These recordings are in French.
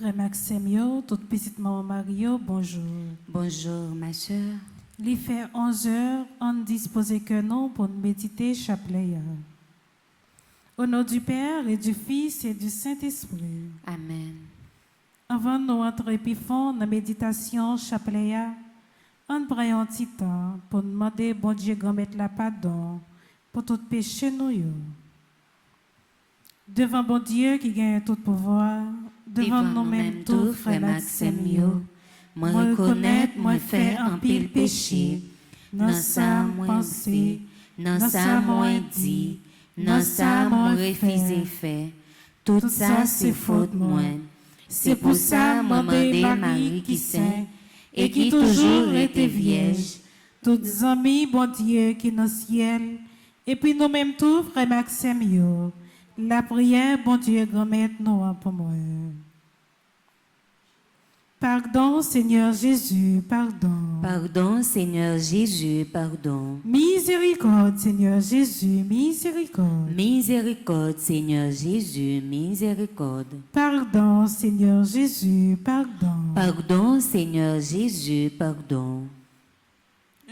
Frère Maxime, toute petite maman Mario, bonjour. Bonjour, ma sœur. Il fait 11h, on dispose que nous pour méditer chapelet. Au nom du Père et du Fils et du Saint-Esprit. Amen. Avant de nous entrer plus fond dans la méditation chapelet, on prend un petit temps pour demander bon Dieu de mettre la pardon pour tout péché nous. Devant bon Dieu qui gagne tout pouvoir, devant nous-mêmes tout, frère Maxime, moi reconnaître, moi faire un pile péché, dans ça moi pensé, dans ça moi dit, dans ça moi refusé fait. Tout ça c'est faute moi. C'est pour ça moi demandé Marie qui saint et qui toujours était vierge. Toutes amis bon Dieu qui dans le ciel, et puis nous-mêmes tout, frère Maxime, la prière, bon Dieu, grand-mère, nous pour moi. Pardon, Seigneur Jésus, pardon. Pardon, Seigneur Jésus, pardon. Miséricorde, Seigneur Jésus, miséricorde. Miséricorde, Seigneur Jésus, miséricorde. Pardon, Seigneur Jésus, pardon. Pardon, Seigneur Jésus, pardon.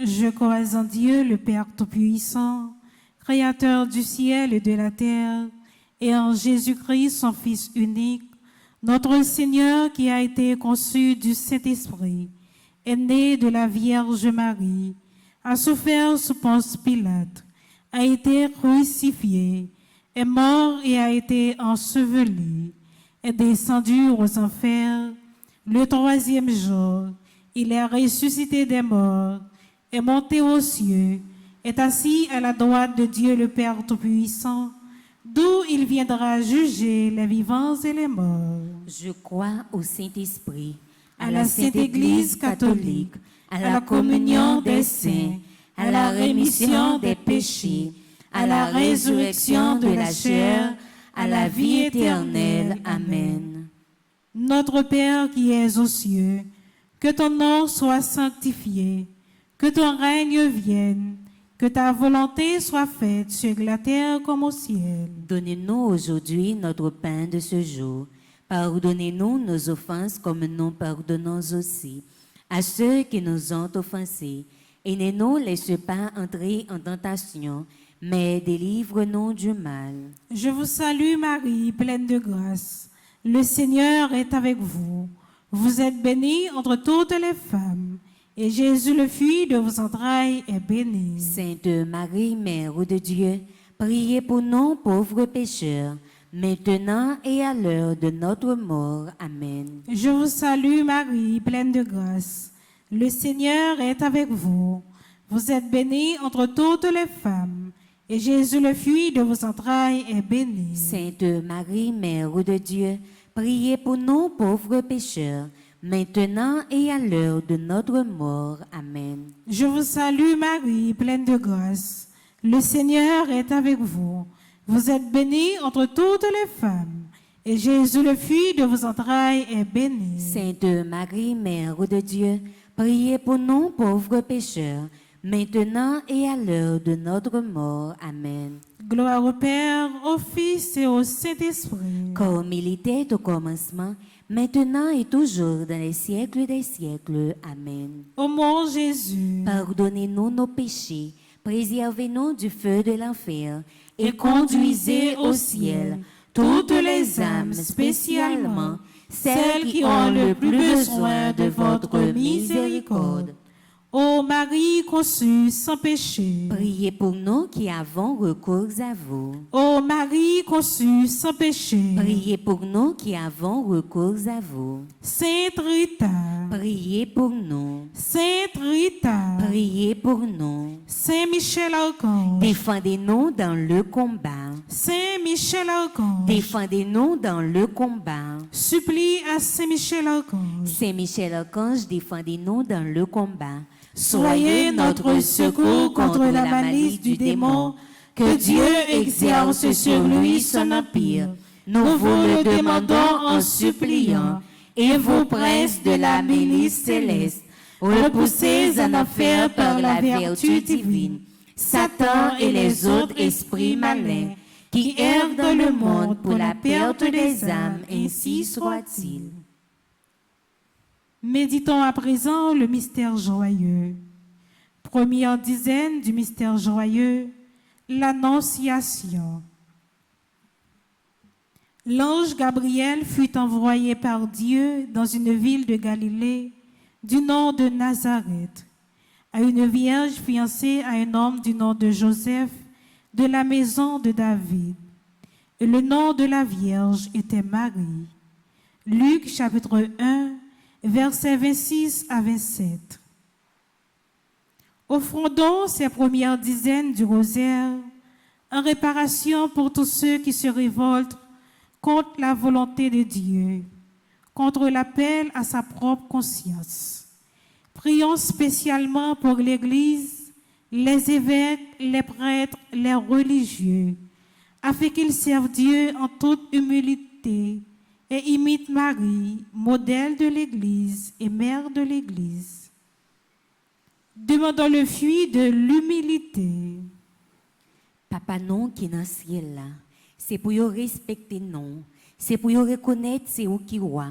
Je crois en Dieu, le Père Tout-Puissant, Créateur du ciel et de la terre, et en Jésus-Christ, son Fils unique, notre Seigneur qui a été conçu du Saint-Esprit, est né de la Vierge Marie, a souffert sous Ponce Pilate, a été crucifié, est mort et a été enseveli, est descendu aux enfers. Le troisième jour, il est ressuscité des morts, est monté aux cieux, est assis à la droite de Dieu le Père Tout-Puissant, d'où il viendra juger les vivants et les morts. Je crois au Saint-Esprit, à la Sainte Église catholique, à la communion des saints, à la rémission des péchés, à la résurrection de la chair, à la vie éternelle. Amen. Notre Père qui es aux cieux, que ton nom soit sanctifié, que ton règne vienne, que ta volonté soit faite sur la terre comme au ciel. Donnez-nous aujourd'hui notre pain de ce jour. Pardonnez-nous nos offenses comme nous pardonnons aussi à ceux qui nous ont offensés. Et ne nous laisse pas entrer en tentation, mais délivre-nous du mal. Je vous salue Marie, pleine de grâce. Le Seigneur est avec vous. Vous êtes bénie entre toutes les femmes. Et Jésus, le fruit de vos entrailles, est béni. Sainte Marie, Mère de Dieu, priez pour nous pauvres pécheurs, maintenant et à l'heure de notre mort. Amen. Je vous salue Marie, pleine de grâce. Le Seigneur est avec vous. Vous êtes bénie entre toutes les femmes. Et Jésus, le fruit de vos entrailles, est béni. Sainte Marie, Mère de Dieu, priez pour nous pauvres pécheurs, maintenant et à l'heure de notre mort. Amen. Je vous salue Marie, pleine de grâce. Le Seigneur est avec vous. Vous êtes bénie entre toutes les femmes. Et Jésus, le fruit de vos entrailles, est béni. Sainte Marie, Mère de Dieu, priez pour nous pauvres pécheurs, maintenant et à l'heure de notre mort. Amen. Gloire au Père, au Fils et au Saint-Esprit. Comme il était au commencement, maintenant et toujours dans les siècles des siècles. Amen. Ô mon Jésus, pardonnez-nous nos péchés, préservez-nous du feu de l'enfer, et conduisez au ciel toutes les âmes, spécialement celles qui ont le plus besoin de votre miséricorde. Ô Marie conçue sans péché, priez pour nous qui avons recours à vous. Ô Marie conçue sans péché, priez pour nous qui avons recours à vous. Sainte Rita, priez pour nous. Sainte Rita, priez pour nous. Saint Michel Archange, défendez-nous dans le combat. Saint Michel Archange, défendez-nous dans le combat. Supplie à Saint Michel Archange. Saint Michel Archange, défendez-nous dans le combat. Soyez notre secours contre la malice du démon, que Dieu exerce sur lui son empire. Nous vous le demandons en suppliant, et vous, princes de la milice céleste, repoussés en enfer par la vertu divine, Satan et les autres esprits malins, qui errent dans le monde pour la perte des âmes, ainsi soit-il. Méditons à présent le mystère joyeux. Première dizaine du mystère joyeux, l'Annonciation. L'ange Gabriel fut envoyé par Dieu dans une ville de Galilée du nom de Nazareth, à une vierge fiancée à un homme du nom de Joseph, de la maison de David. Et le nom de la vierge était Marie. Luc chapitre 1, versets 26 à 27. Offrons ces premières dizaines du rosaire en réparation pour tous ceux qui se révoltent contre la volonté de Dieu, contre l'appel à sa propre conscience. Prions spécialement pour l'Église, les évêques, les prêtres, les religieux, afin qu'ils servent Dieu en toute humilité et imitent Marie, modèle de l'Église et mère de l'Église. Demandons le fruit de l'humilité. Papa non qui est dans le ciel là, c'est pour vous respecter non, c'est pour vous reconnaître c'est vous qui roi,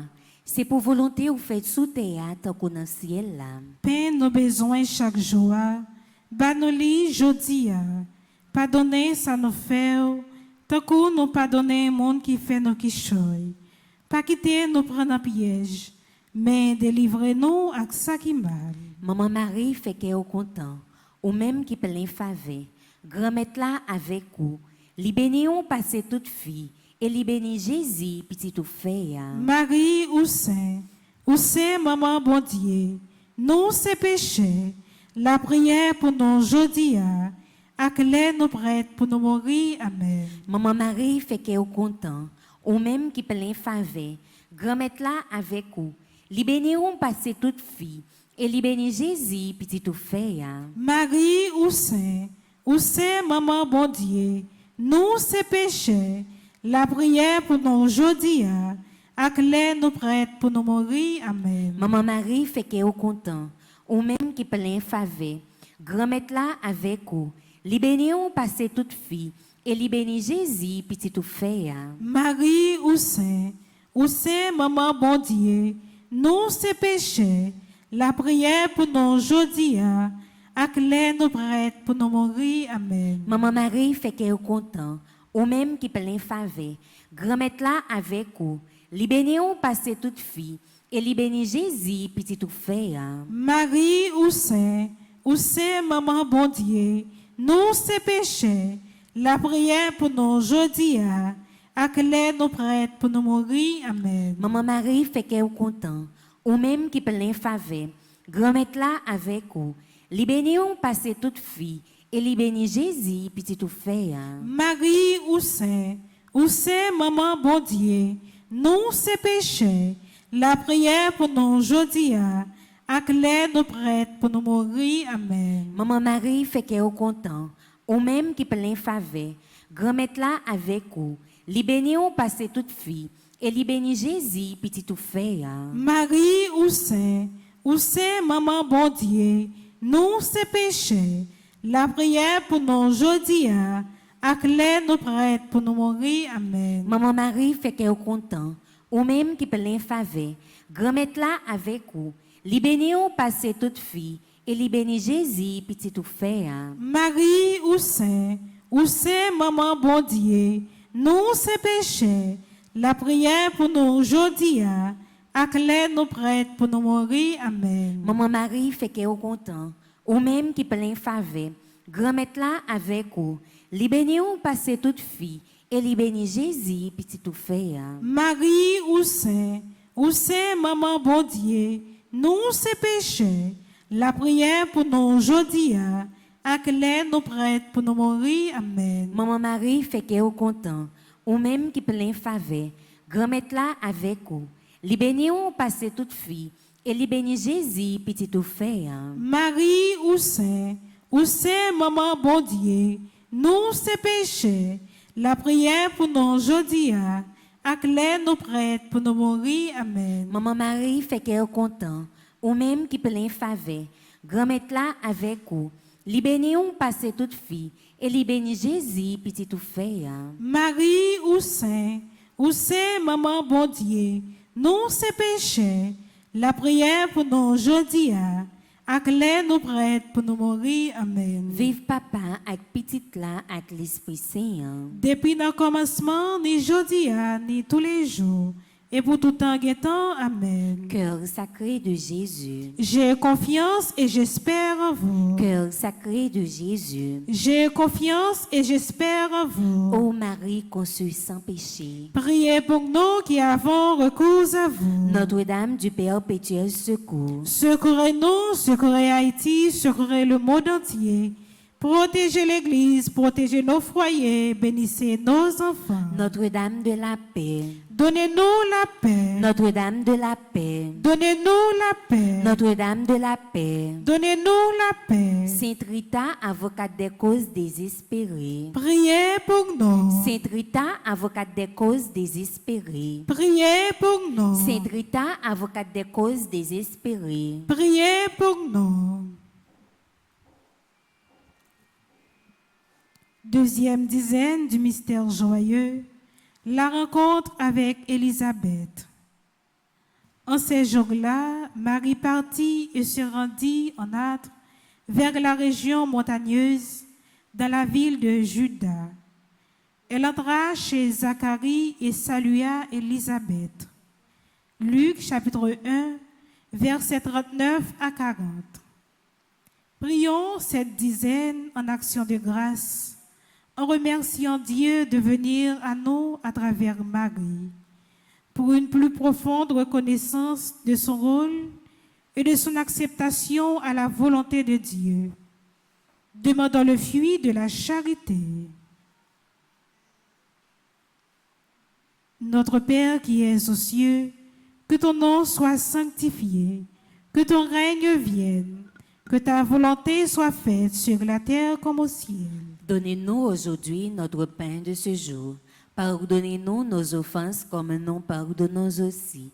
c'est pour volonté vous faire sous théâtre qu'on dans le ciel là. Paix nos besoins chaque jour, banoli jodia, pardonnez ça nous fait, tant que nous pardonnez le monde qui fait nos quichoy, pas quitter nous prendre un piège, mais délivrez-nous à ça qui mal. Maman Marie fait qu'elle est content, ou même qui plein faveur, grand-mère là avec vous, li bénions passer toute fille, et li béni Jésus, petit tout fait. Marie ou Saint, maman bon Dieu, nous c'est péché, la prière pour nous aujourd'hui, acclare nous prêtres pour nous mourir, amen. Maman Marie fait qu'elle est content, ou même qui plein faveur, grand-mère là avec vous, li bénions passer toute fille, et li béni Jésus, petit tout fait. Marie ou Saint, maman bon Dieu, nous c'est péché, la prière pour nous aujourd'hui, acclare nous prêtres pour nous mourir, amen. Maman Marie fait qu'elle est content, ou même qui plein faveur, grand-mère là avec vous, li bénions passer toute fille, et li béni Jésus, petit tout fait. Marie ou Saint, maman bon Dieu, nous c'est péché, la prière pour nous aujourd'hui, acclare nous prêtres pour nous mourir, amen. Maman Marie fait qu'elle est content, ou même qui plein faveur, grand-mère là avec vous, li bénions passer toute fille, et li béni Jésus, petit tout fait. Marie ou Saint, maman bon Dieu, nous c'est péché, la prière pour nous aujourd'hui, acclare nous prêtres pour nous mourir, amen. Maman Marie fait qu'elle est content, ou même qui plein faveur, grand-mère là avec vous, li bénions passer toute fille, et li béni Jésus, petit tout fait. Marie ou Saint, maman bon Dieu, nous c'est péché, la prière pour nous aujourd'hui, acclare nous prêtres pour nous mourir, amen. Maman Marie fait qu'elle est content, ou même qui plein faveur, grand-mère là avec vous, li bénions passer toute fille, et li béni Jésus, petit tout fait. Marie ou Saint, maman bon Dieu, nous c'est péché, la prière pour nous aujourd'hui, acclare nous prêtres pour nous mourir, amen. Maman Marie fait qu'elle est content, ou même qui plein faveur, grand-mère là avec vous, li bénions passer toute fille, et li béni Jésus, petit tout fait. Marie ou Saint, maman bon Dieu, nous c'est péché, la prière pour nous aujourd'hui, acclare nous prêtres pour nous mourir, amen. Maman Marie fait qu'elle est content, ou même qui plein faveur, grand-mère là avec vous, li bénions passer toute fille, et li béni Jésus, petit tout fait. Marie ou Saint, maman bon Dieu, nous c'est péché, la prière pour nous aujourd'hui, acclare nous prêtres pour nous mourir, amen. Maman Marie fait qu'elle est content, ou même qui plein faveur, grand-mère là avec vous, li bénions passer toute fille, et li béni Jésus, petit tout fait. Marie ou Saint, maman bon Dieu, nous c'est péché, la prière pour nous aujourd'hui, acclare nous prêtres pour nous mourir, amen. Maman Marie fait qu'elle est content, ou même qui plein faveur, grand-mère là avec vous, li bénions passer toute fille, et li béni Jésus, petit tout fait. Marie ou Saint, maman bon Dieu, nous c'est péché, La prière pour nous aujourd'hui, ak lè nous prêts pour nous mourir. Amen. Vive papa avec petite là avec l'Esprit Saint. Depuis le commencement, ni aujourd'hui, ni tous les jours, et pour tout temps guettant. Amen. Cœur sacré de Jésus. J'ai confiance et j'espère en vous. Cœur sacré de Jésus. J'ai confiance et j'espère en vous. Ô Marie conçue sans péché. Priez pour nous qui avons recours à vous. Notre-Dame du perpétuel secours. Secourez-nous, secourez Haïti, secourez le monde entier. Protégez l'Église, protégez nos foyers, bénissez nos enfants. Notre-Dame de la paix. Donnez-nous la paix. Notre-Dame de la paix. Donnez-nous la paix. Notre-Dame de la paix. Donnez-nous la paix. Sainte Rita, avocate des causes désespérées. Priez pour nous. Sainte Rita, avocate des causes désespérées. Priez pour nous. Sainte Rita, avocate des causes désespérées. Priez pour nous. Deuxième dizaine du mystère joyeux, la rencontre avec Élisabeth. En ces jours-là, Marie partit et se rendit en hâte vers la région montagneuse, dans la ville de Juda. Elle entra chez Zacharie et salua Élisabeth. Luc chapitre 1, versets 39 à 40. Prions cette dizaine en action de grâce, en remerciant Dieu de venir à nous à travers Marie, pour une plus profonde reconnaissance de son rôle et de son acceptation à la volonté de Dieu. Demandons le fruit de la charité. Notre Père qui es aux cieux, que ton nom soit sanctifié, que ton règne vienne, que ta volonté soit faite sur la terre comme au ciel. Donnez-nous aujourd'hui notre pain de ce jour. Pardonnez-nous nos offenses comme nous pardonnons aussi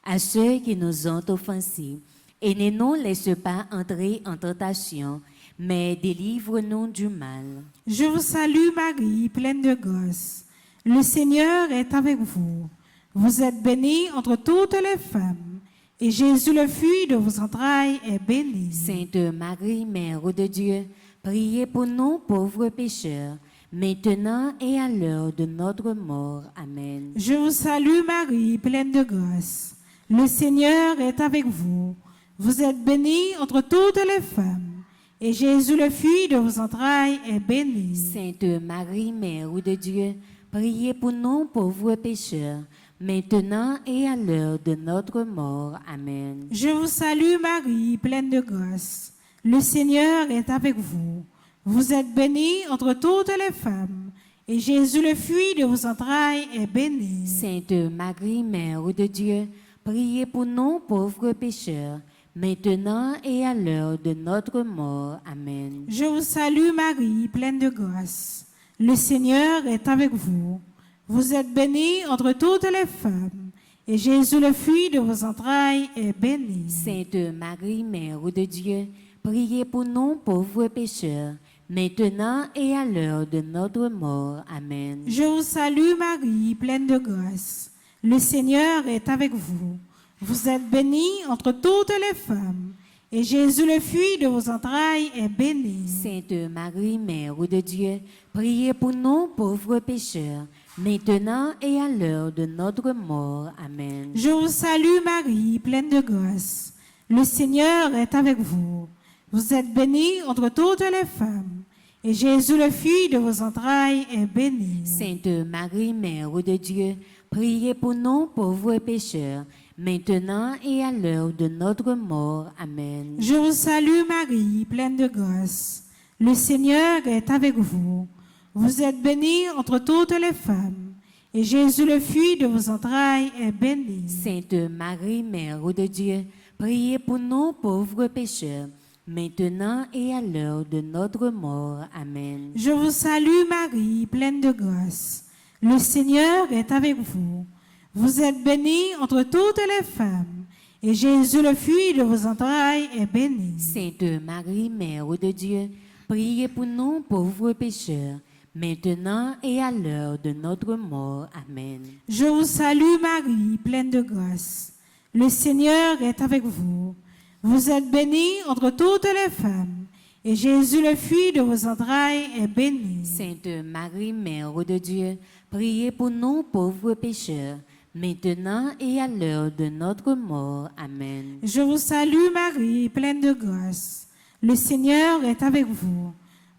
à ceux qui nous ont offensés. Et ne nous laisse pas entrer en tentation, mais délivre-nous du mal. Je vous salue Marie, pleine de grâce. Le Seigneur est avec vous. Vous êtes bénie entre toutes les femmes, et Jésus, le fruit de vos entrailles, est béni. Sainte Marie, Mère de Dieu, priez pour nous pauvres pécheurs, maintenant et à l'heure de notre mort. Amen. Je vous salue Marie, pleine de grâce. Le Seigneur est avec vous. Vous êtes bénie entre toutes les femmes, et Jésus, le fruit de vos entrailles, est béni. Sainte Marie, Mère de Dieu, priez pour nous pauvres pécheurs, maintenant et à l'heure de notre mort. Amen. Je vous salue Marie, pleine de grâce. Le Seigneur est avec vous. Vous êtes bénie entre toutes les femmes, et Jésus, le fruit de vos entrailles, est béni. Sainte Marie, Mère de Dieu, priez pour nous pauvres pécheurs, maintenant et à l'heure de notre mort. Amen. Je vous salue Marie, pleine de grâce. Le Seigneur est avec vous. Vous êtes bénie entre toutes les femmes, et Jésus, le fruit de vos entrailles, est béni. Sainte Marie, Mère de Dieu, priez pour nous pauvres pécheurs, maintenant et à l'heure de notre mort. Amen. Je vous salue Marie, pleine de grâce. Le Seigneur est avec vous. Vous êtes bénie entre toutes les femmes, et Jésus, le fruit de vos entrailles, est béni. Sainte Marie, Mère de Dieu, priez pour nous pauvres pécheurs, maintenant et à l'heure de notre mort. Amen. Je vous salue Marie, pleine de grâce. Le Seigneur est avec vous. Vous êtes bénie entre toutes les femmes, et Jésus, le fruit de vos entrailles, est béni. Sainte Marie, Mère de Dieu, priez pour nous pauvres pécheurs, maintenant et à l'heure de notre mort. Amen. Je vous salue Marie, pleine de grâce. Le Seigneur est avec vous. Vous êtes bénie entre toutes les femmes, et Jésus, le fruit de vos entrailles, est béni. Sainte Marie, Mère de Dieu, priez pour nous pauvres pécheurs, maintenant et à l'heure de notre mort. Amen. Je vous salue Marie, pleine de grâce. Le Seigneur est avec vous. Vous êtes bénie entre toutes les femmes, et Jésus, le fruit de vos entrailles, est béni. Sainte Marie, Mère de Dieu, priez pour nous pauvres pécheurs, maintenant et à l'heure de notre mort. Amen. Je vous salue Marie, pleine de grâce. Le Seigneur est avec vous. Vous êtes bénie entre toutes les femmes, et Jésus, le fruit de vos entrailles, est béni. Sainte Marie, Mère de Dieu, priez pour nous pauvres pécheurs, maintenant et à l'heure de notre mort. Amen. Je vous salue Marie, pleine de grâce. Le Seigneur est avec vous.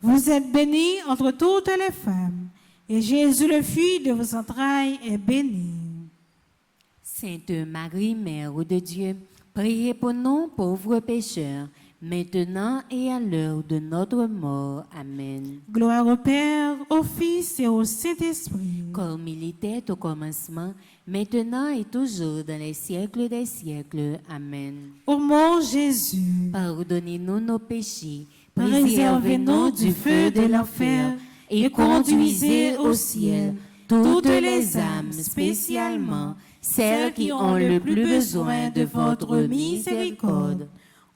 Vous êtes bénie entre toutes les femmes, et Jésus, le fruit de vos entrailles, est béni. Sainte Marie, Mère de Dieu, priez pour nous pauvres pécheurs, maintenant et à l'heure de notre mort. Amen. Gloire au Père, au Fils et au Saint-Esprit. Comme il était au commencement, maintenant et toujours dans les siècles des siècles. Amen. Ô mon Jésus, Pardonnez-nous nos péchés, préservez-nous du feu de l'enfer et conduisez au ciel toutes les âmes, spécialement celles qui ont le plus besoin de votre miséricorde.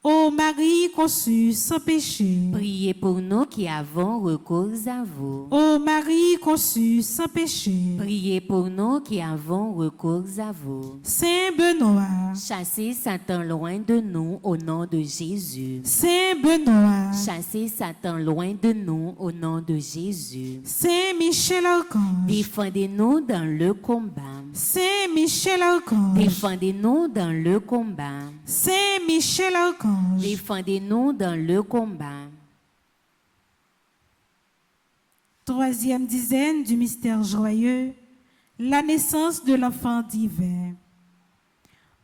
Ô Marie conçue sans péché, Priez pour nous qui avons recours à vous. ô Marie conçue sans péché, Priez pour nous qui avons recours à vous. Saint Benoît, Chassez Satan loin de nous au nom de Jésus. Saint Benoît, Chassez Satan loin de nous au nom de Jésus. Saint Michel Archange, Défendez-nous dans le combat. Saint Michel Archange, Défendez-nous dans le combat. Saint Michel Archange, Défendez-nous dans le combat. troisième dizaine du mystère joyeux, la naissance de l'enfant divin.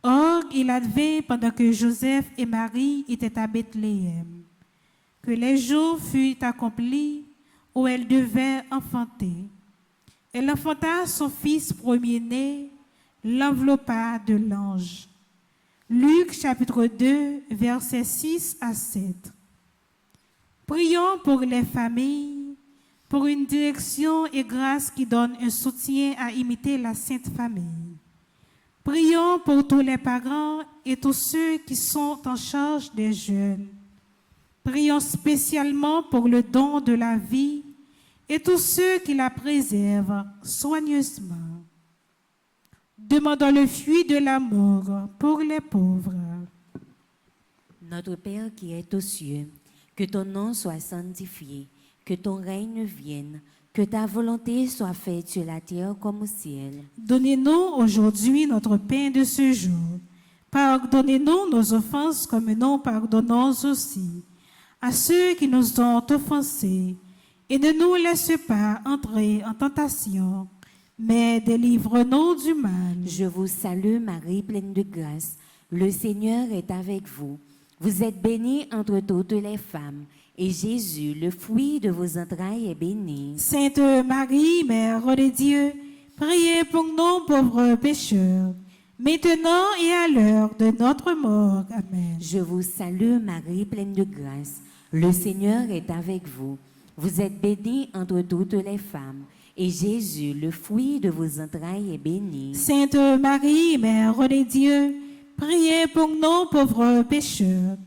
Or, il advint pendant que Joseph et Marie étaient à Bethléem, que les jours furent accomplis où elle devait enfanter. Elle enfanta son fils premier-né, l'enveloppa de l'ange. Luc chapitre 2, versets 6 à 7. Prions pour les familles, pour une direction et grâce qui donne un soutien à imiter la Sainte Famille. Prions pour tous les parents et tous ceux qui sont en charge des jeunes. Prions spécialement pour le don de la vie et tous ceux qui la préservent soigneusement. Demandons le fruit de l'amour pour les pauvres. Notre Père qui es aux cieux, que ton nom soit sanctifié, que ton règne vienne, que ta volonté soit faite sur la terre comme au ciel. Donnez-nous aujourd'hui notre pain de ce jour. Pardonnez-nous nos offenses comme nous pardonnons aussi à ceux qui nous ont offensés. Et ne nous laisse pas entrer en tentation, mais délivre-nous du mal. Je vous salue Marie, pleine de grâce. Le Seigneur est avec vous. Vous êtes bénie entre toutes les femmes, et Jésus, le fruit de vos entrailles, est béni. Sainte Marie, Mère de Dieu, priez pour nous pauvres pécheurs, maintenant et à l'heure de notre mort. Amen. Je vous salue Marie, pleine de grâce. Le Seigneur est avec vous. Vous êtes bénie entre toutes les femmes, et Jésus, le fruit de vos entrailles, est béni. Sainte Marie, Mère de Dieu, priez pour nous pauvres pécheurs,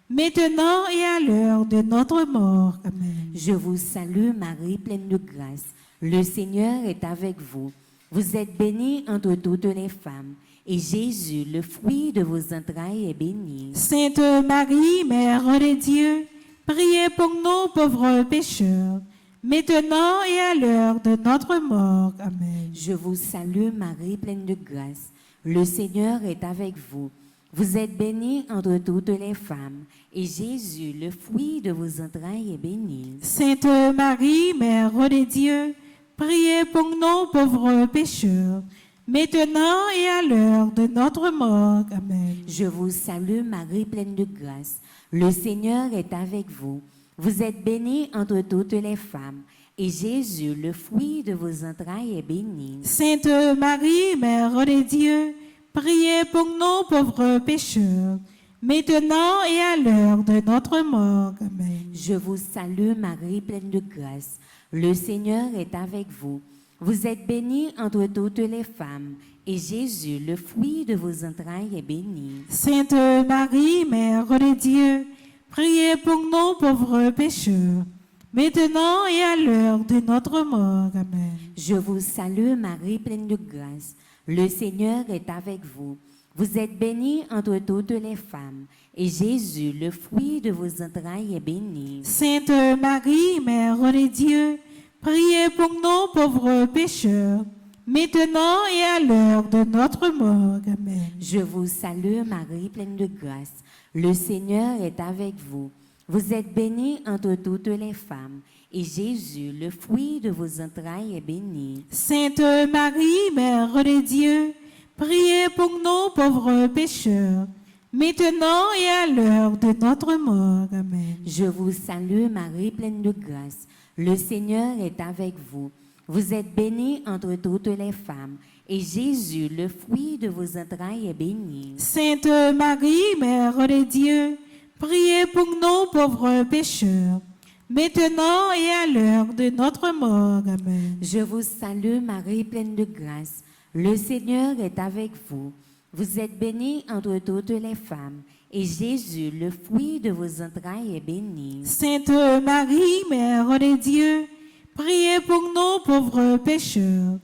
maintenant et à l'heure de notre mort. Amen. Je vous salue Marie, pleine de grâce. Le Seigneur est avec vous. Vous êtes bénie entre toutes les femmes, et Jésus, le fruit de vos entrailles, est béni. Sainte Marie, Mère de Dieu, priez pour nous pauvres pécheurs, maintenant et à l'heure de notre mort. Amen. Je vous salue Marie, pleine de grâce. Le Seigneur est avec vous. Vous êtes bénie entre toutes les femmes, et Jésus, le fruit de vos entrailles, est béni. Sainte Marie, Mère de Dieu, priez pour nous pauvres pécheurs, maintenant et à l'heure de notre mort. Amen. Je vous salue Marie, pleine de grâce. Le Seigneur est avec vous. Vous êtes bénie entre toutes les femmes, et Jésus, le fruit de vos entrailles, est béni. Sainte Marie, Mère de Dieu, priez pour nous pauvres pécheurs, maintenant et à l'heure de notre mort. Amen. Je vous salue Marie, pleine de grâce. Le Seigneur est avec vous. Vous êtes bénie entre toutes les femmes, et Jésus, le fruit de vos entrailles, est béni. Sainte Marie, Mère de Dieu, priez pour nous pauvres pécheurs, maintenant et à l'heure de notre mort. Amen. Je vous salue Marie, pleine de grâce. Le Seigneur est avec vous. Vous êtes bénie entre toutes les femmes, et Jésus, le fruit de vos entrailles, est béni. Sainte Marie, Mère de Dieu, priez pour nous pauvres pécheurs, maintenant et à l'heure de notre mort. Amen. Je vous salue, Marie, pleine de grâce. Le Seigneur est avec vous. Vous êtes bénie entre toutes les femmes, et Jésus, le fruit de vos entrailles, est béni. Sainte Marie, Mère de Dieu, priez pour nous pauvres pécheurs, maintenant et à l'heure de notre mort. Amen. Je vous salue, Marie, pleine de grâce. Le Seigneur est avec vous. Vous êtes bénie entre toutes les femmes, et Jésus, le fruit de vos entrailles, est béni. Sainte Marie, Mère de Dieu, priez pour nous pauvres pécheurs, maintenant et à l'heure de notre mort. Amen. Je vous salue, Marie, pleine de grâce. Le Seigneur est avec vous. Vous êtes bénie entre toutes les femmes, et Jésus, le fruit de vos entrailles, est béni. Sainte Marie, Mère de Dieu, priez pour nous pauvres pécheurs,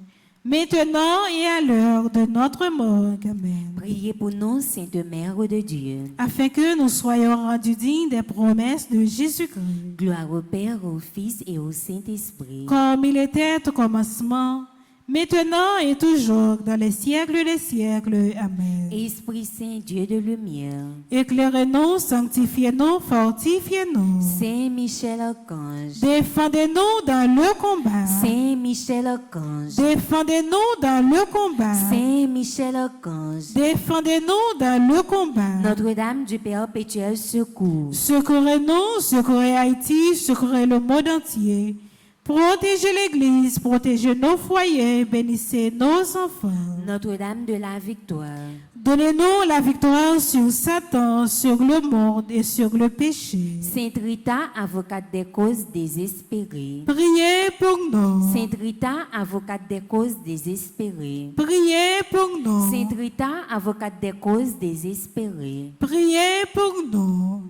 maintenant et à l'heure de notre mort. Amen. Priez pour nous, Sainte Mère de Dieu. Afin que nous soyons rendus dignes des promesses de Jésus-Christ. Gloire au Père, au Fils et au Saint-Esprit. Comme il était au commencement, maintenant et toujours, dans les siècles des siècles. Amen. Esprit Saint, Dieu de lumière. Éclairez-nous, sanctifiez-nous, fortifiez-nous. Saint Michel Archange. Défendez-nous dans le combat. Saint Michel Archange. Défendez-nous dans le combat. Saint Michel Archange. Défendez-nous dans le combat. Notre-Dame du perpétuel secours. Secourez-nous, secourez Haïti, secourez le monde entier. Protégez l'Église, protégez nos foyers, bénissez nos enfants. Notre-Dame de la victoire. Donnez-nous la victoire sur Satan, sur le monde et sur le péché. Sainte Rita, avocate des causes désespérées. Priez pour nous. Sainte Rita, avocate des causes désespérées. Priez pour nous. Sainte Rita, avocate des causes désespérées. Priez pour nous.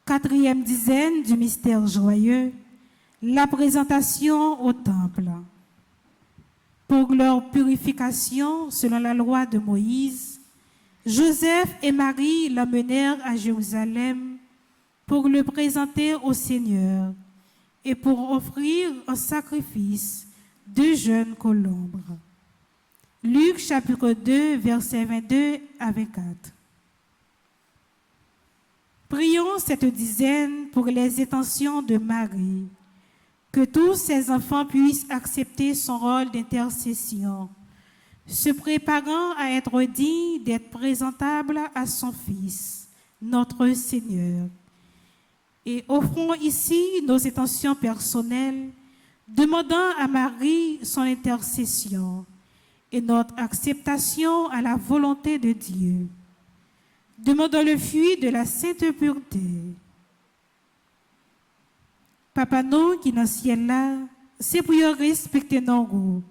Quatrième dizaine du mystère joyeux, la présentation au temple. Pour leur purification, selon la loi de Moïse, Joseph et Marie l'amenèrent à Jérusalem pour le présenter au Seigneur et pour offrir en sacrifice 2 jeunes colombes. Luc chapitre 2, versets 22 à 24. Prions cette dizaine pour les intentions de Marie, que tous ses enfants puissent accepter son rôle d'intercession, se préparant à être dignes d'être présentables à son Fils, notre Seigneur. Et offrons ici nos intentions personnelles, demandant à Marie son intercession et notre acceptation à la volonté de Dieu. Demandons le fruit de la sainte pureté. Papa nous qui dans le ciel là, c'est pour respecter nos goûts,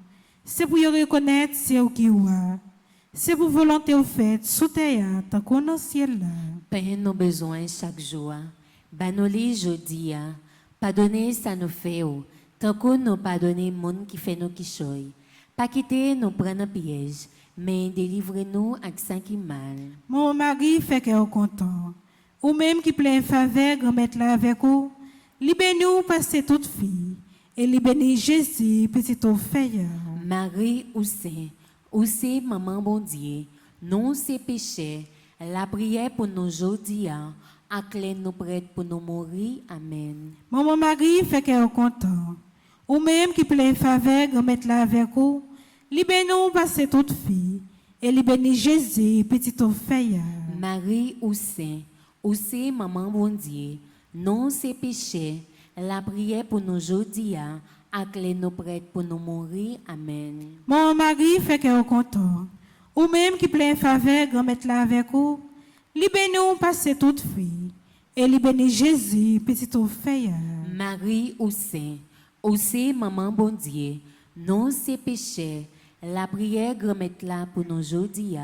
c'est pour reconnaître ce qui est, c'est pour volonté au fait, sous terre, tant qu'on dans le ciel là. Paix nos besoins chaque jour. Banoli jodi, pardonnez ça nous fait, tant qu'on nous pardonne monde qui fait nos quichoy. Pas quitter nous prendre piège. Mais délivrez-nous avec ça qui mal. Mon mari fait qu'elle est content. Ou même qui plein faveur, remettre là avec vous. Libérez-nous passer toute fille. Et libérez Jésus, petit au feuille. Marie ou c'est maman bon Dieu. Non c'est péché. La prière pour nous aujourd'hui. Acclé nous prête pour nous mourir. Amen. Mon mari fait qu'elle est content. Ou même qui plein faveur, remettre là avec vous. Libérez-nous passer toute fille, et libérez Jésus, petit au feuille. Marie ou c'est maman bon Dieu, non c'est péché, la prière pour nous aujourd'hui, acclé nous prête pour nous mourir, amen. Mon mari fait qu'elle est content, ou même qui plein faveur, remettre là avec vous, libérez-nous passer toute fille, et libérez Jésus, petit au feuille. Marie ou c'est maman bon Dieu, non c'est péché, la prière remettre là pour nous aujourd'hui,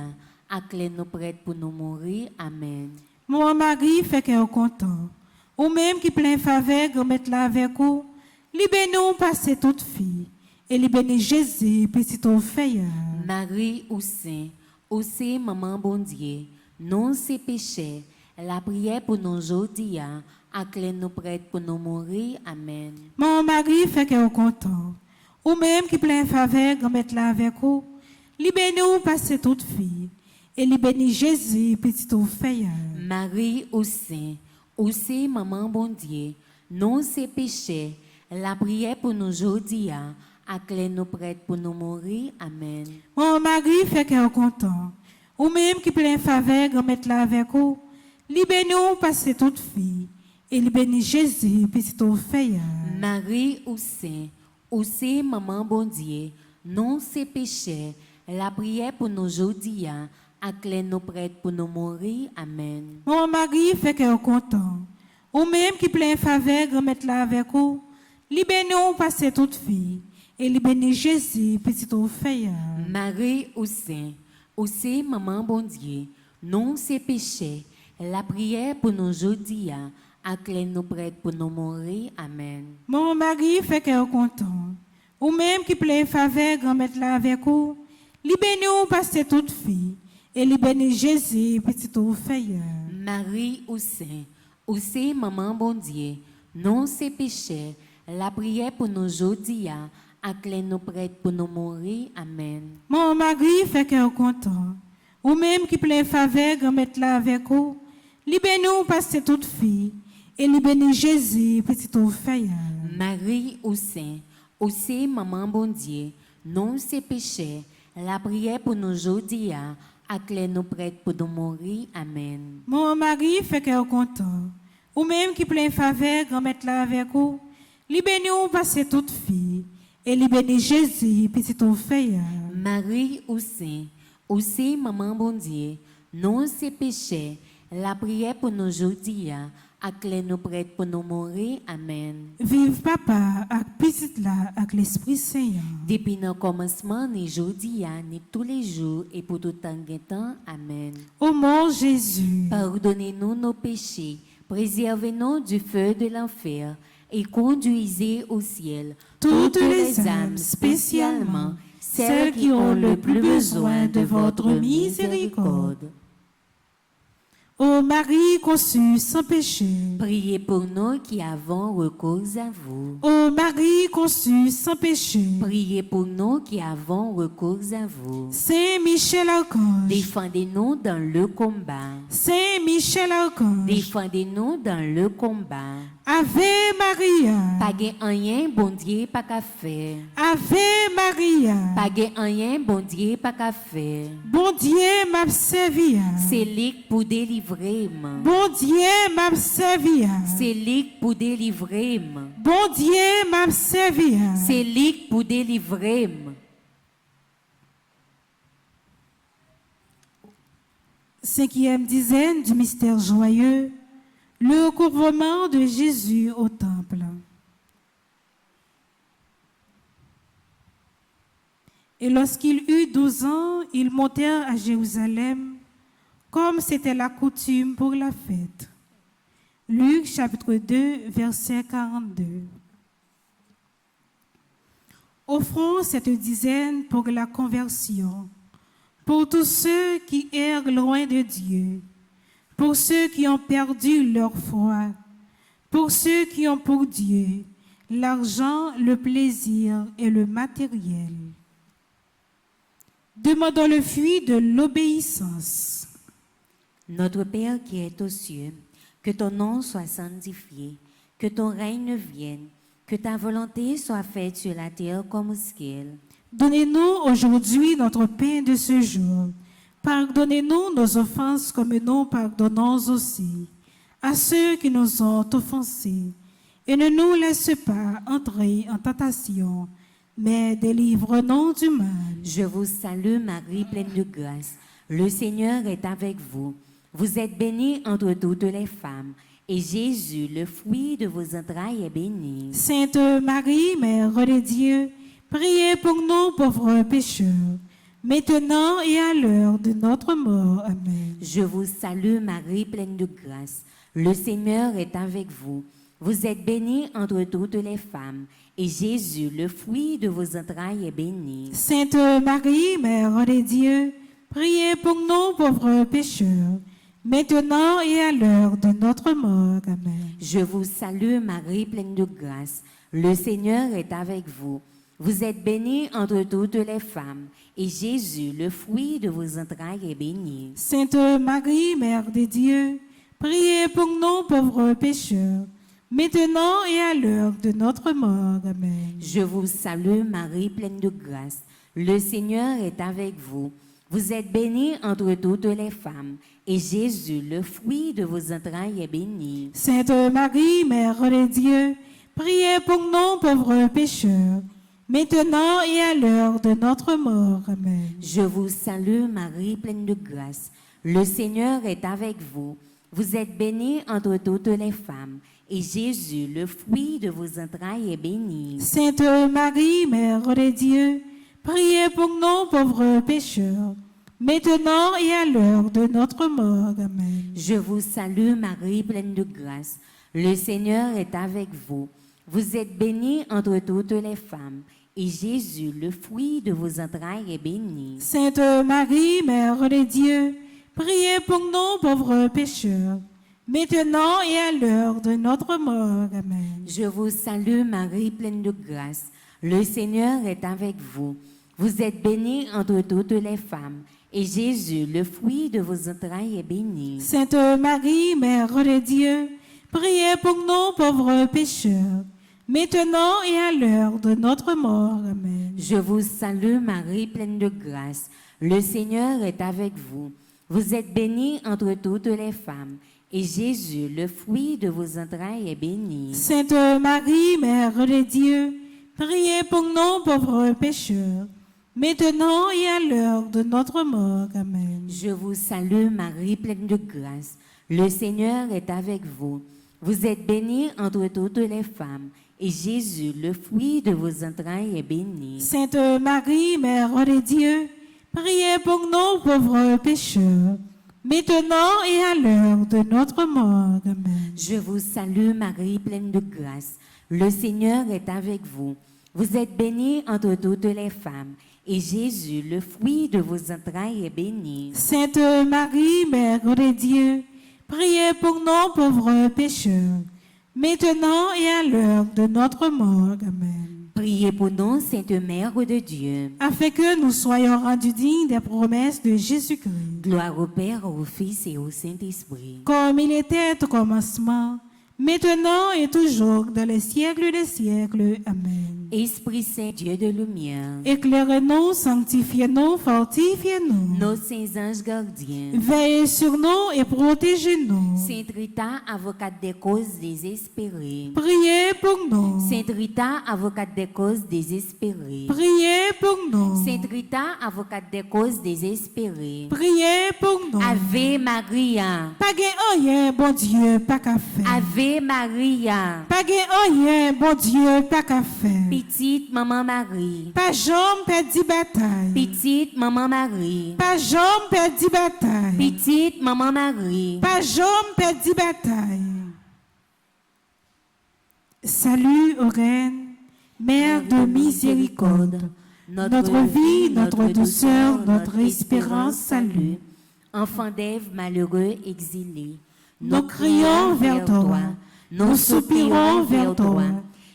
acclé nous prête pour nous mourir, amen. Mon mari fait qu'elle est content, ou même qui plein faveur, remettre là avec vous, libérez-nous passer toute fille, et les bénis Jésus, petit au feuille. Marie ou Saint, aussi maman bon Dieu, non c'est péché, la prière pour nous aujourd'hui, à clé nous prête pour nous mourir. Amen. Mon mari fait qu'elle est content. Ou même qui plein faveur, grand mettre là avec vous. Li bénis ou passer toute fille. Et li bénis Jésus, petit au feuille. Marie ou Saint, aussi maman bon Dieu, non c'est péché, la prière pour nous aujourd'hui, à clé nous prête pour nous mourir. Amen. Mon mari fait qu'elle est content. Ou même qui plein faveur, grand mettre là avec vous. Li bénis ou passer toute fille. Et li bénis Jésus, petit au feuille. Marie ou Saint, aussi maman bon Dieu, non c'est péché, la prière pour nous aujourd'hui, à clé nous prête pour nous mourir. Amen. Mon mari fait qu'elle est content. Ou même qui plein faveur, grand mettre là avec vous. Li bénis ou passer toute fille. Et li bénis Jésus, petit au feuille. Marie ou Saint, aussi maman bon Dieu, non c'est péché, la prière pour nous aujourd'hui, à clé nous prête pour nous mourir. Amen. Mon mari fait qu'elle est content. Ou même qui plein faveur, grand mettre là avec vous. Li bénis ou passer toute fille. Et li bénis Jésus, petit au feuille. Marie ou Saint, aussi maman bon Dieu, non c'est péché, la prière pour nous aujourd'hui, à clé nous prête pour nous mourir. Amen. Mon mari fait qu'elle est content. Ou même qui plein faveur, grand mettre là avec vous. Li bénis ou passer toute fille. Et li bénis Jésus, petit au feuille. Marie ou Saint, aussi maman bon Dieu, non c'est péché, la prière pour nous aujourd'hui, à clé nous prête pour nous mourir. Amen. Mon mari fait qu'elle est content. Ou même qui plein faveur, grand mettre là avec vous. Li bénis ou passer toute fille. Et li bénis Jésus, petit au feuille. Marie ou Saint, aussi maman bon Dieu, non c'est péché, la prière pour nous aujourd'hui, à clé nous prête pour nous mourir. Amen. Vive papa, avec petite là, avec l'Esprit Saint. Depuis nos commencements, ni aujourd'hui, ni tous les jours, et pour tout temps et temps. Amen. Ô mon Jésus, Pardonnez-nous nos péchés, préservez-nous du feu de l'enfer, et conduisez au ciel toutes les âmes, spécialement celles qui ont le plus besoin de votre miséricorde. Ô Marie conçue sans péché, Priez pour nous qui avons recours à vous. ô Marie conçue sans péché, Priez pour nous qui avons recours à vous. Saint Michel Archange, Défendez-nous dans le combat. Saint Michel Archange, Défendez-nous dans le combat. Ave Maria, Pas de rien, bon Dieu, pas qu'à faire. Ave Maria, Pas de rien, bon Dieu, pas qu'à faire. bon Dieu m'a servi, C'est lui pour délivrer. bon Dieu m'a servi, C'est lui pour délivrer. bon Dieu m'a servi. C'est lui pour délivrer. Cinquième dizaine du mystère joyeux, le recouvrement de Jésus au temple. Et lorsqu'il eut 12 ans, ils montèrent à Jérusalem, comme c'était la coutume pour la fête. Luc chapitre 2, verset 42. Offrons cette dizaine pour la conversion, pour tous ceux qui errent loin de Dieu, pour ceux qui ont perdu leur foi, pour ceux qui ont pour Dieu l'argent, le plaisir et le matériel. Demandons le fruit de l'obéissance. Notre Père qui est aux cieux, que ton nom soit sanctifié, que ton règne vienne, que ta volonté soit faite sur la terre comme au ciel. Donnez-nous aujourd'hui notre pain de ce jour. Pardonnez-nous nos offenses comme nous pardonnons aussi à ceux qui nous ont offensés. Et ne nous laisse pas entrer en tentation, mais délivre-nous du mal. Je vous salue Marie, pleine de grâce. Le Seigneur est avec vous. Vous êtes bénie entre toutes les femmes, et Jésus, le fruit de vos entrailles, est béni. Sainte Marie, Mère de Dieu, priez pour nous pauvres pécheurs, maintenant et à l'heure de notre mort. Amen. Je vous salue Marie, pleine de grâce. Le Seigneur est avec vous. Vous êtes bénie entre toutes les femmes, et Jésus, le fruit de vos entrailles, est béni. Sainte Marie, Mère de Dieu, priez pour nous pauvres pécheurs, maintenant et à l'heure de notre mort. Amen. Je vous salue, Marie, pleine de grâce. Le Seigneur est avec vous. Vous êtes bénie entre toutes les femmes, et Jésus, le fruit de vos entrailles, est béni. Sainte Marie, Mère de Dieu, priez pour nous pauvres pécheurs, maintenant et à l'heure de notre mort. Amen. Je vous salue, Marie, pleine de grâce. Le Seigneur est avec vous. Vous êtes bénie entre toutes les femmes, et Jésus, le fruit de vos entrailles, est béni. Sainte Marie, Mère de Dieu, priez pour nous pauvres pécheurs, maintenant et à l'heure de notre mort. Amen. Je vous salue, Marie, pleine de grâce. Le Seigneur est avec vous. Vous êtes bénie entre toutes les femmes, et Jésus, le fruit de vos entrailles, est béni. Sainte Marie, Mère de Dieu, priez pour nous pauvres pécheurs, maintenant et à l'heure de notre mort. Amen. Je vous salue, Marie, pleine de grâce. Le Seigneur est avec vous. Vous êtes bénie entre toutes les femmes, et Jésus, le fruit de vos entrailles, est béni. Sainte Marie, Mère de Dieu, priez pour nous pauvres pécheurs, maintenant et à l'heure de notre mort. Amen. Je vous salue, Marie, pleine de grâce. Le Seigneur est avec vous. Vous êtes bénie entre toutes les femmes, et Jésus, le fruit de vos entrailles, est béni. Sainte Marie, Mère de Dieu, priez pour nous pauvres pécheurs, maintenant et à l'heure de notre mort. Amen. Je vous salue, Marie, pleine de grâce. Le Seigneur est avec vous. Vous êtes bénie entre toutes les femmes, et Jésus, le fruit de vos entrailles, est béni. Sainte Marie, Mère de Dieu, priez pour nous pauvres pécheurs, maintenant et à l'heure de notre mort. Amen. Je vous salue, Marie, pleine de grâce. Le Seigneur est avec vous. Vous êtes bénie entre toutes les femmes, et Jésus, le fruit de vos entrailles, est béni. Sainte Marie, Mère de Dieu, priez pour nous pauvres pécheurs, maintenant et à l'heure de notre mort. Amen. Je vous salue, Marie, pleine de grâce. Le Seigneur est avec vous. Vous êtes bénie entre toutes les femmes, et Jésus, le fruit de vos entrailles, est béni. Sainte Marie, Mère de Dieu, priez pour nous pauvres pécheurs, maintenant et à l'heure de notre mort. Amen. Priez pour nous, Sainte Mère de Dieu. Afin que nous soyons rendus dignes des promesses de Jésus-Christ. Gloire au Père, au Fils et au Saint-Esprit. Comme il était au commencement, maintenant et toujours, dans les siècles des siècles. Amen. Esprit Saint, Dieu de lumière, Éclairez-nous, sanctifiez-nous, fortifiez-nous. nos saints anges gardiens, Veillez sur nous et protégez-nous. Sainte Rita, avocate des causes désespérées. Priez pour nous. Sainte Rita, avocate des causes désespérées. Priez pour nous. Sainte Rita, avocate des causes désespérées. Priez pour nous. Ave Maria, Pas gain rien, bon Dieu, pas qu'à faire. Ave Maria, Pas gain rien, bon Dieu, pas qu'à faire. petite maman Marie, Pas jambe perdu bataille. petite maman Marie, Pas jambe perdu bataille. petite maman Marie. Pas jambe perdu bataille. Salut, ô Reine, Mère de miséricorde, notre vie, notre douceur, notre espérance, salut. Enfant d'Ève malheureux exilé, Nous crions vers toi, nous soupirons vers toi,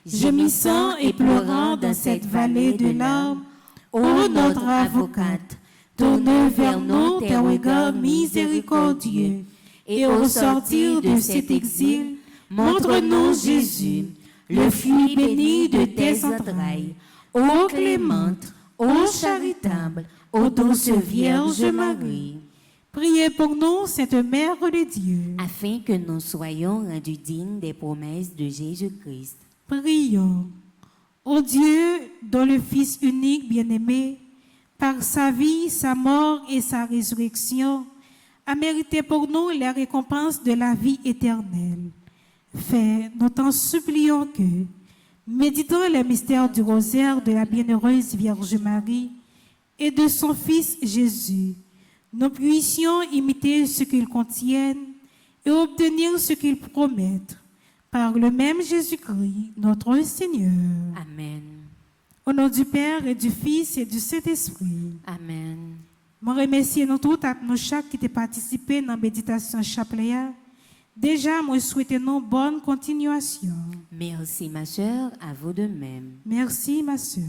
gémissant et pleurant dans cette vallée de larmes. Ô notre avocate, tourne vers nous tes regards miséricordieux, et au sortir de cet exil, montre-nous Jésus, le fruit béni de tes entrailles. Ô clémente, ô charitable, ô douce Vierge Marie. Priez pour nous, Sainte Mère de Dieu. afin que nous soyons rendus dignes des promesses de Jésus-Christ. Prions. Ô Dieu, dont le Fils unique bien-aimé, par sa vie, sa mort et sa résurrection, a mérité pour nous la récompense de la vie éternelle. Fais, nous t'en supplions que, méditant les mystères du rosaire de la bienheureuse Vierge Marie et de son Fils Jésus, nous puissions imiter ce qu'ils contiennent et obtenir ce qu'ils promettent. Par le même Jésus-Christ, notre Seigneur. Amen. Au nom du Père et du Fils et du Saint-Esprit. Amen. Je remercie nous tous, nous chaque qui ont participé dans la méditation chapelet. Déjà, je souhaite une bonne continuation. Merci, ma sœur, à vous de même. Merci, ma sœur.